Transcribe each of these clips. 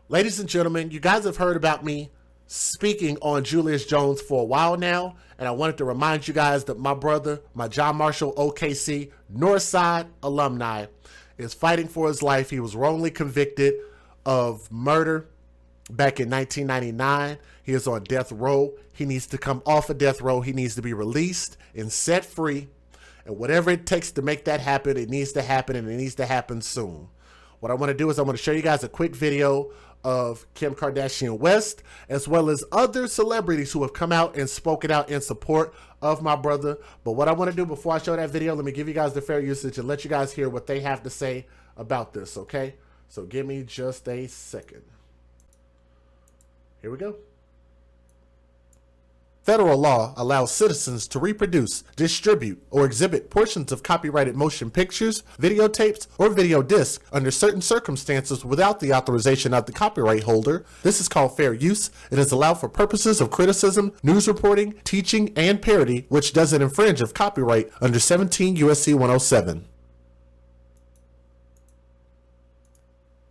Ladies and gentlemen, you guys have heard about me speaking on Julius Jones for a while now, and I wanted to remind you guys that my brother, my John Marshall OKC Northside alumni, is fighting for his life. He was wrongly convicted of murder back in 1999. He is on death row. He needs to come off of death row. He needs to be released and set free. And whatever it takes to make that happen, it needs to happen, and it needs to happen soon. What I want to do is I want to show you guys a quick video of Kim Kardashian West, as well as other celebrities who have come out and spoken out in support of my brother. But what I want to do before I show that video, let me give you guys the fair usage and let you guys hear what they have to say about this, okay? So give me just a second. Here we go. Federal law allows citizens to reproduce, distribute, or exhibit portions of copyrighted motion pictures, videotapes, or video discs under certain circumstances without the authorization of the copyright holder. This is called fair use. It is allowed for purposes of criticism, news reporting, teaching, and parody, which doesn't infringe of copyright under 17 U.S.C. 107.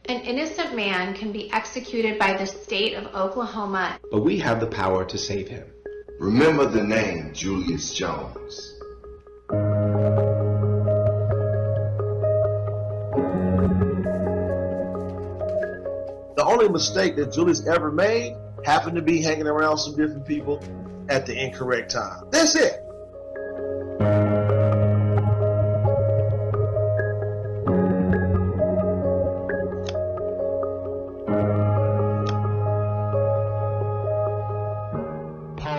An innocent man can be executed by the state of Oklahoma, but we have the power to save him. Remember the name Julius Jones. The only mistake that Julius ever made happened to be hanging around some different people at the incorrect time. That's it.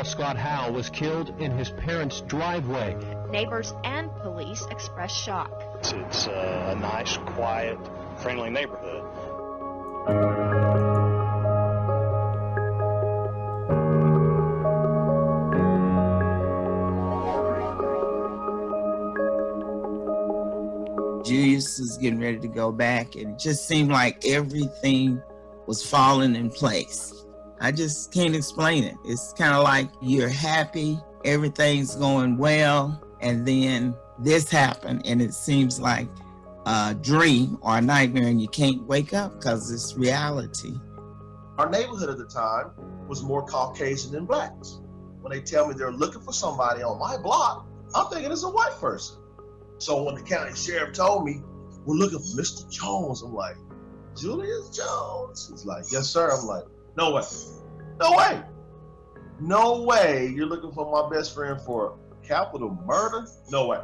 Scott Howell was killed in his parents' driveway. Neighbors and police expressed shock. It's a nice, quiet, friendly neighborhood. Julius is getting ready to go back, and it just seemed like everything was falling in place. I just can't explain it. It's kind of like you're happy, everything's going well, and then this happened, and it seems like a dream or a nightmare, and you can't wake up because it's reality. Our neighborhood at the time was more Caucasian than blacks. When they tell me they're looking for somebody on my block, I'm thinking it's a white person. So when the county sheriff told me, we're looking for Mr. Jones, I'm like, Julius Jones? He's like, yes, sir. I'm like, no way. No way. No way you're looking for my best friend for capital murder? No way.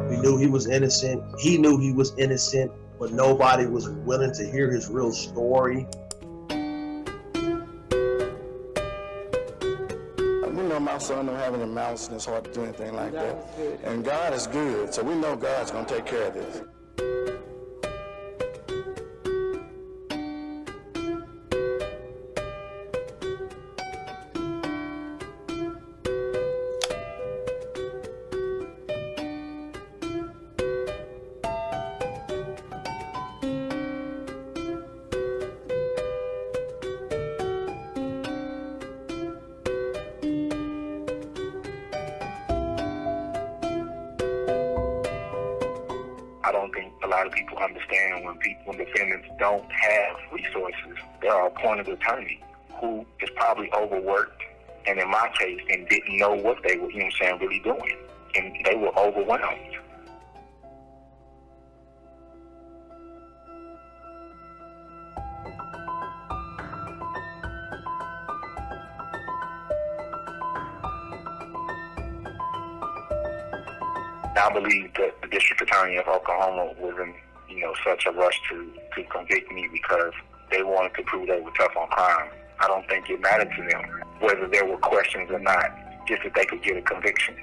We knew he was innocent. He knew he was innocent, but nobody was willing to hear his real story. We know my son don't have any malice in his heart to do anything like that. And God is good, so we know God's going to take care of this. I don't think a lot of people understand when defendants don't have resources, there are appointed attorney who is probably overworked, and in my case, and didn't know what they were, really doing. And they were overwhelmed. I believe that the district attorney of Oklahoma was in, such a rush to convict me because they wanted to prove they were tough on crime. I don't think it mattered to them whether there were questions or not, just that they could get a conviction.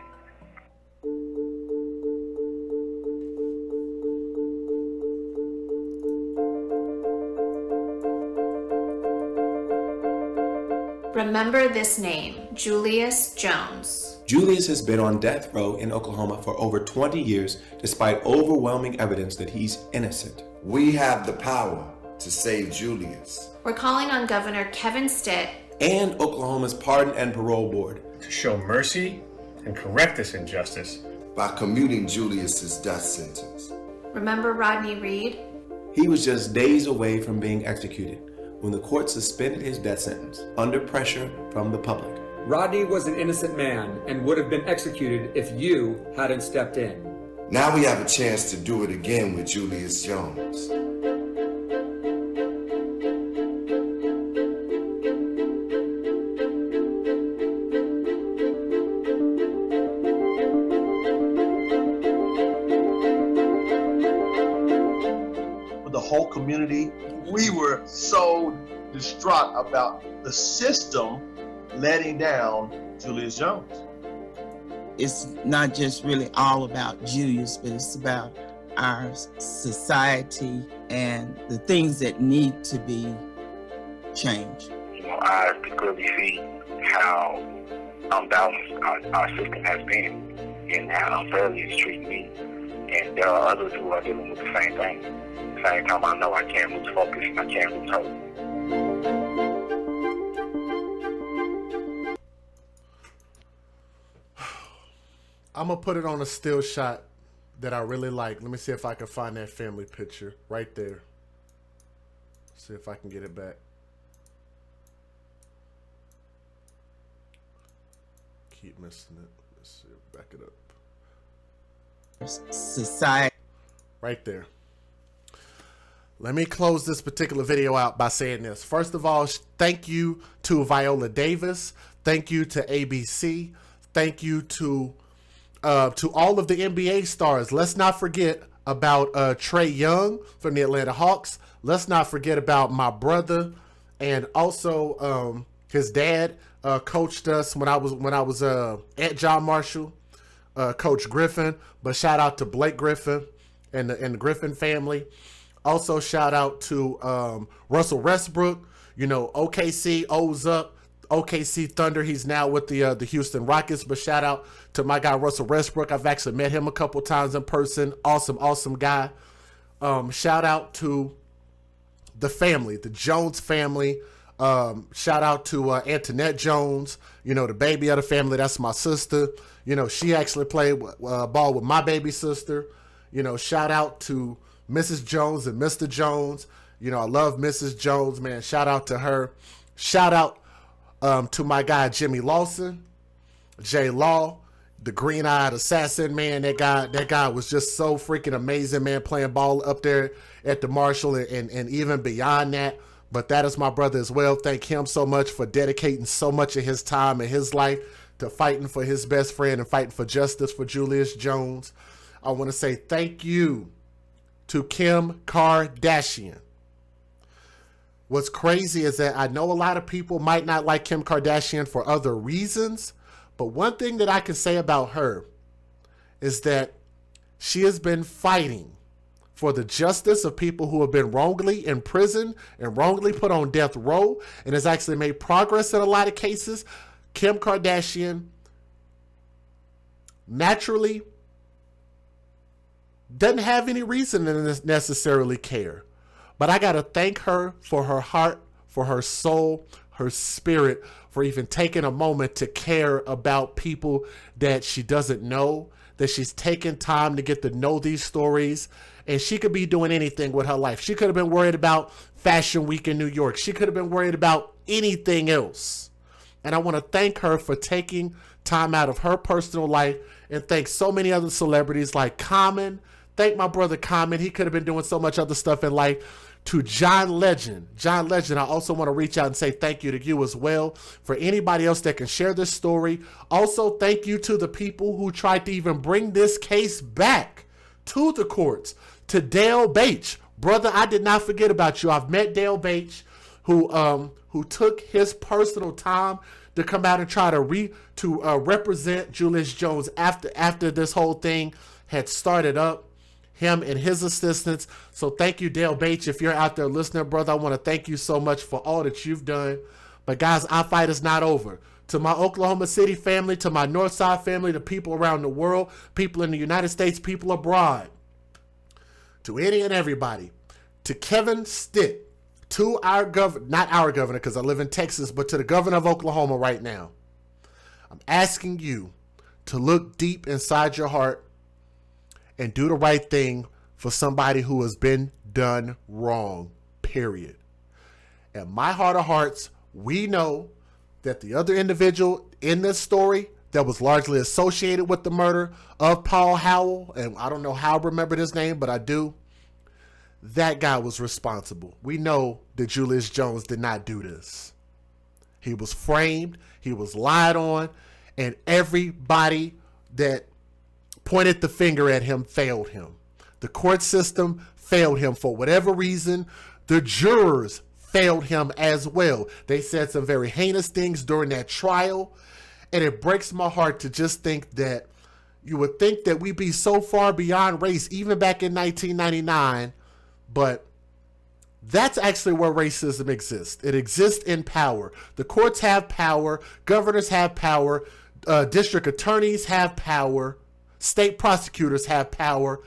Remember this name, Julius Jones. Julius has been on death row in Oklahoma for over 20 years, despite overwhelming evidence that he's innocent. We have the power to save Julius. We're calling on Governor Kevin Stitt And Oklahoma's Pardon and Parole Board to show mercy and correct this injustice by commuting Julius's death sentence. Remember Rodney Reed? He was just days away from being executed when the court suspended his death sentence under pressure from the public. Rodney was an innocent man and would have been executed if you hadn't stepped in. Now we have a chance to do it again with Julius Jones. With the whole community, we were so distraught about the system letting down Julius Jones. It's not just really all about Julius, but it's about our society and the things that need to be changed. I could clearly see how unbalanced our system has been and how unfairly it's treating me. And there are others who are dealing with the same thing. At the same time, I know I can't lose focus and I can't lose hope. I'm going to put it on a still shot that I really like. Let me see if I can find that family picture right there. See if I can get it back. Keep missing it. Let's see. Back it up. Society. Right there. Let me close this particular video out by saying this. First of all, thank you to Viola Davis. Thank you to ABC. Thank you to all of the NBA stars. Let's not forget about Trae Young from the Atlanta Hawks. Let's not forget about my brother, and also his dad coached us when I was at John Marshall, Coach Griffin. But shout out to Blake Griffin and the Griffin family. Also shout out to Russell Westbrook. You know, OKC O's up. OKC Thunder. He's now with the Houston Rockets. But shout out to my guy Russell Westbrook. I've actually met him a couple times in person. Awesome guy. Shout out to the family, the Jones family. Shout out to Antoinette Jones. You know, the baby of the family. That's my sister. You know, she actually played ball with my baby sister. You know, shout out to Mrs. Jones and Mr. Jones. You know, I love Mrs. Jones, man. Shout out to her. Shout out to my guy Jimmy Lawson, J Law, the green-eyed assassin, man. That guy was just so freaking amazing, man, playing ball up there at the Marshall and even beyond that. But that is my brother as well. Thank him so much for dedicating so much of his time and his life to fighting for his best friend and fighting for justice for Julius Jones. I want to say thank you to Kim Kardashian. What's crazy is that I know a lot of people might not like Kim Kardashian for other reasons, but one thing that I can say about her is that she has been fighting for the justice of people who have been wrongly imprisoned and wrongly put on death row, and has actually made progress in a lot of cases. Kim Kardashian naturally doesn't have any reason to necessarily care. But I got to thank her for her heart, for her soul, her spirit, for even taking a moment to care about people that she doesn't know, that she's taken time to get to know these stories. And she could be doing anything with her life. She could have been worried about Fashion Week in New York. She could have been worried about anything else. And I want to thank her for taking time out of her personal life, and thank so many other celebrities like Common. Thank my brother Common. He could have been doing so much other stuff in life. To John Legend. John Legend, I also want to reach out and say thank you to you as well. For anybody else that can share this story. Also, thank you to the people who tried to even bring this case back to the courts. To Dale Bache. Brother, I did not forget about you. I've met Dale Bache, who took his personal time to come out and try to represent Julius Jones after this whole thing had started up. Him and his assistants. So thank you, Dale Bache. If you're out there listening, brother, I want to thank you so much for all that you've done. But guys, our fight is not over. to my Oklahoma City family, to my Northside family, to people around the world, people in the United States, people abroad, to any and everybody, to Kevin Stitt, to our governor, not our governor because I live in Texas, but to the governor of Oklahoma right now. I'm asking you to look deep inside your heart and do the right thing for somebody who has been done wrong, period. In my heart of hearts, we know that the other individual in this story that was largely associated with the murder of Paul Howell, and I don't know how I remembered his name, but I do, that guy was responsible. We know that Julius Jones did not do this. He was framed, he was lied on, and everybody that pointed the finger at him failed him. The court system failed him for whatever reason. The jurors failed him as well. They said some very heinous things during that trial, and it breaks my heart to just think that you would think that we'd be so far beyond race, even back in 1999, but that's actually where racism exists. It exists in power. The courts have power, governors have power, district attorneys have power, state prosecutors have power,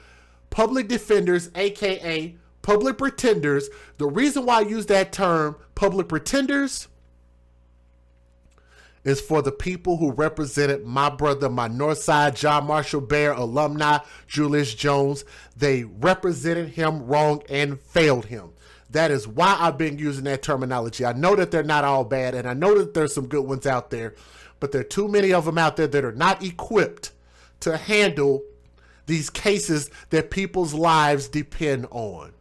public defenders, aka public pretenders. The reason why I use that term, public pretenders, is for the people who represented my brother, my Northside John Marshall Bear alumni, Julius Jones. They represented him wrong and failed him. That is why I've been using that terminology. I know that they're not all bad, and I know that there's some good ones out there, but there are too many of them out there that are not equipped to handle these cases that people's lives depend on.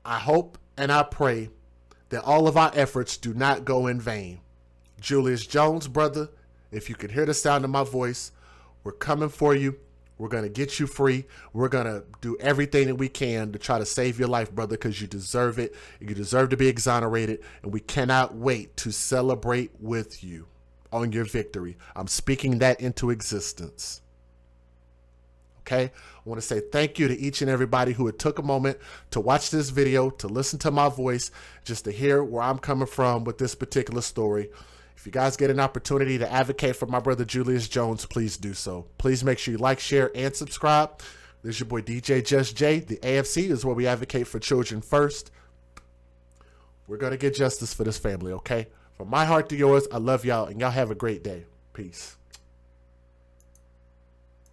I hope and I pray that all of our efforts do not go in vain. Julius Jones, brother, if you can hear the sound of my voice, we're coming for you. We're going to get you free. We're going to do everything that we can to try to save your life, brother, because you deserve it. You deserve to be exonerated, and we cannot wait to celebrate with you on your victory. I'm speaking that into existence. Okay, I want to say thank you to each and everybody who had took a moment to watch this video, to listen to my voice, just to hear where I'm coming from with this particular story. If you guys get an opportunity to advocate for my brother Julius Jones, please do so. Please make sure you like, share, and subscribe. This is your boy DJ Just J. The AFC is where we advocate for children first. We're going to get justice for this family, okay? From my heart to yours, I love y'all, and y'all have a great day. Peace.